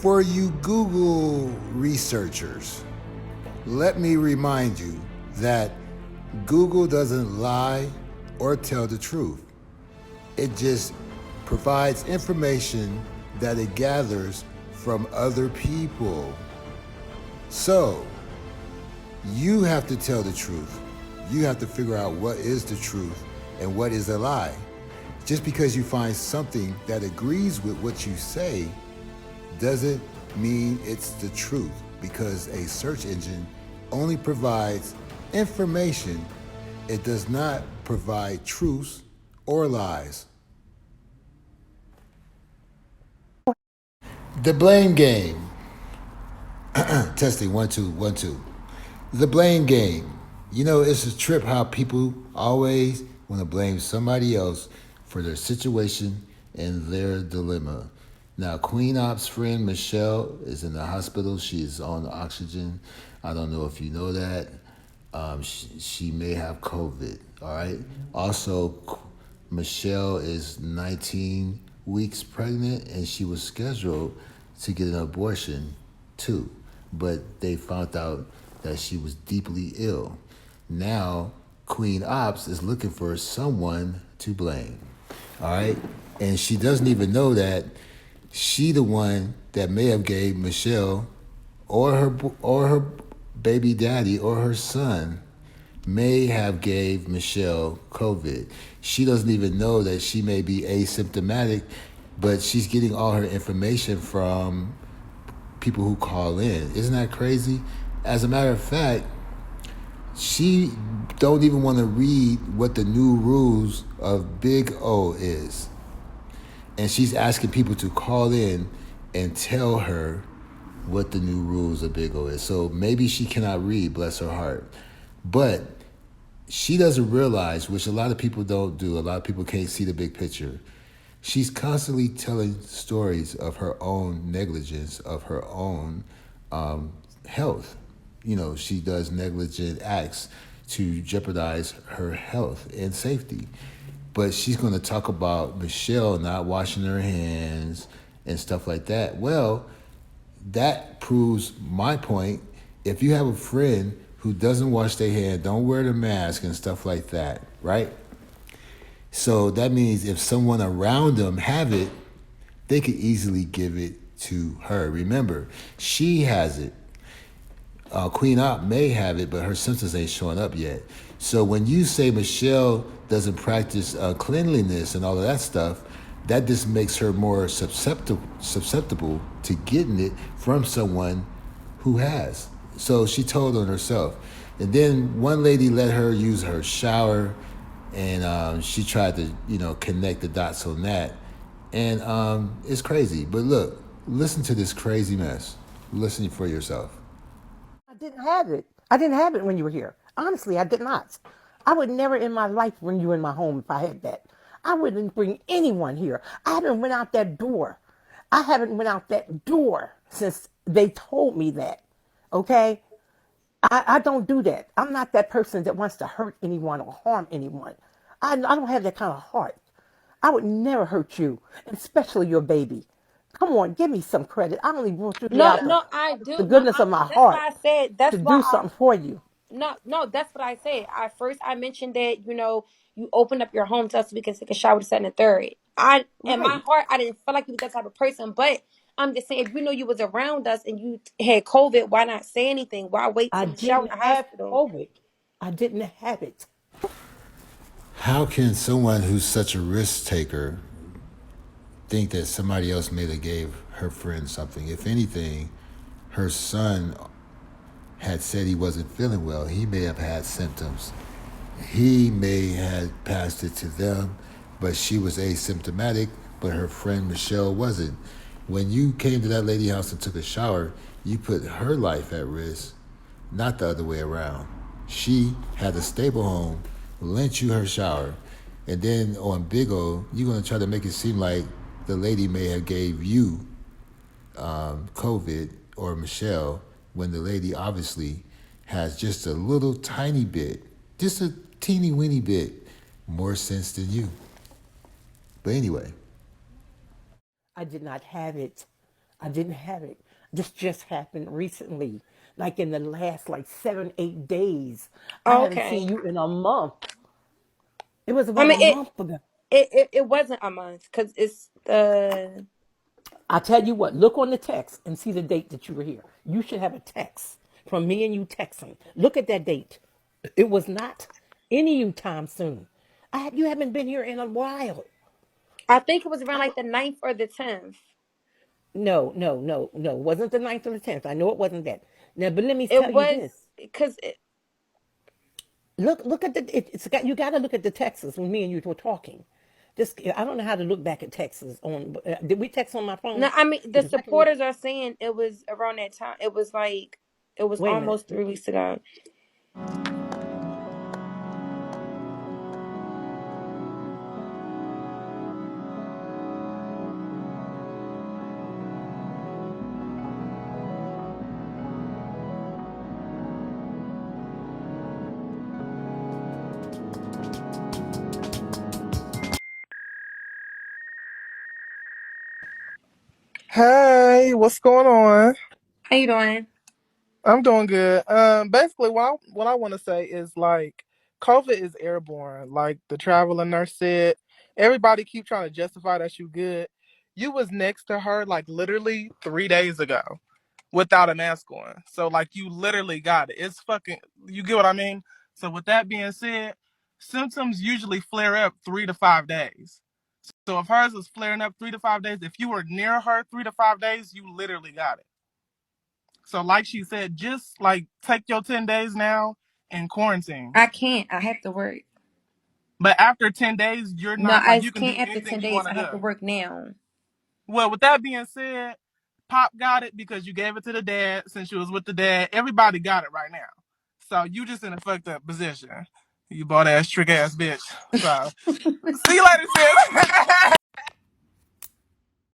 For you Google researchers, let me remind you that Google doesn't lie or tell the truth. It just provides information that it gathers from other people. So, you have to tell the truth. You have to figure out what is the truth and what is a lie. Just because you find something that agrees with what you say doesn't mean it's the truth, because a search engine only provides information. It does not provide truths or lies. The blame game. Testing, 1 2 1 2. The blame game. You know, it's a trip how people always want to blame somebody else for their situation and their dilemma. Now, Queen Op's friend Michelle is in the hospital. She is on oxygen. I don't know if you know that. She may have COVID. All right. Also, Michelle is 19 weeks pregnant, and she was scheduled to get an abortion too, but they found out that she was deeply ill. Now, Queen Ops is looking for someone to blame. All right, and she doesn't even know that she the one that may have gave Michelle or her baby daddy or her son may have gave Michelle COVID. She doesn't even know that she may be asymptomatic, but she's getting all her information from people who call in. Isn't that crazy? As a matter of fact, she don't even want to read what the new rules of Big O is. And she's asking people to call in and tell her what the new rules of Big O is. So maybe she cannot read, bless her heart. But she doesn't realize, which a lot of people don't do, a lot of people can't see the big picture. She's constantly telling stories of her own negligence, of her own health. You know, she does negligent acts to jeopardize her health and safety. But she's going to talk about Michelle not washing her hands and stuff like that. Well, that proves my point. If you have a friend who doesn't wash their hands, don't wear the mask and stuff like that, right? So that means if someone around them have it, they could easily give it to her. Remember, she has it. Queen Op may have it, but her symptoms ain't showing up yet. So when you say Michelle doesn't practice cleanliness and all of that stuff, that just makes her more susceptible to getting it from someone who has. So she told on herself. And then one lady let her use her shower, and she tried to, connect the dots on that. And it's crazy. But look, listen to this crazy mess. Listen for yourself. I didn't have it. I didn't have it when you were here. Honestly, I did not. I would never in my life bring you in my home if I had that. I wouldn't bring anyone here. I haven't went out that door. I haven't went out that door since they told me that. Okay? I don't do that. I'm not that person that wants to hurt anyone or harm anyone. I don't have that kind of heart. I would never hurt you, especially your baby. Come on, give me some credit. I only brought you here No, out no, I do. the No, goodness of my that's heart why I said. to That's why do something for you. no, no, that's what I said. I first I mentioned that you opened up your home to us so we can take a shower, this, and the third. I in my Right. heart I didn't feel like you were that type of person, but I'm just saying if you know you was around us and you had COVID, why not say anything? Why wait I till the shower in didn't the have hospital? COVID. I didn't have it. How can someone who's such a risk taker think that somebody else may have gave her friend something? If anything, her son had said he wasn't feeling well. He may have had symptoms. He may have passed it to them, but she was asymptomatic, but her friend Michelle wasn't. When you came to that lady house and took a shower, you put her life at risk, not the other way around. She had a stable home, lent you her shower, and then on Big O, you're gonna try to make it seem like the lady may have gave you COVID or Michelle, when the lady obviously has just a little tiny bit, just a teeny weeny bit more sense than you. But anyway, I did not have it. I didn't have it. This just happened recently, like in the last like 7, 8 days. I Oh, haven't okay. seen you in a month. It was I about mean, a month ago. it wasn't a month because it's the. I'll tell you what, look on the text and see the date that you were here. You should have a text from me and you texting. Look at that date. It was not any time soon. You haven't been here in a while. I think it was around like the 9th or the 10th. No, no, no, no. It wasn't the 9th or the 10th. I know it wasn't that. Now, but let me It tell you was this. because Look at it's got you got to look at the texts when me and you were talking. Just I don't know how to look back at texts on. Did we text on my no, phone? I mean the Because I can look. supporters are saying it was around that time. It was like it was Wait a minute. almost 3 weeks ago. Hey, what's going on? How you doing? I'm doing good. Basically, what I want to say is like, COVID is airborne. Like the traveler nurse said, everybody keep trying to justify that you good. You was next to her like literally 3 days ago without a mask on. So like you literally got it. It's fucking. You get what I mean? So with that being said, symptoms usually flare up 3 to 5 days. So if hers is flaring up 3 to 5 days, if you were near her 3 to 5 days, you literally got it. So like she said, just like take your 10 days now and quarantine. I can't. I have to work. But after 10 days, you're No, not like I you can do can't after anything 10 you days. want to I have to do. work now. Well, with that being said, Pop got it because you gave it to the dad since you was with the dad. Everybody got it right now. So you just in a fucked up position. You bought ass trick ass bitch. So see you later, sis.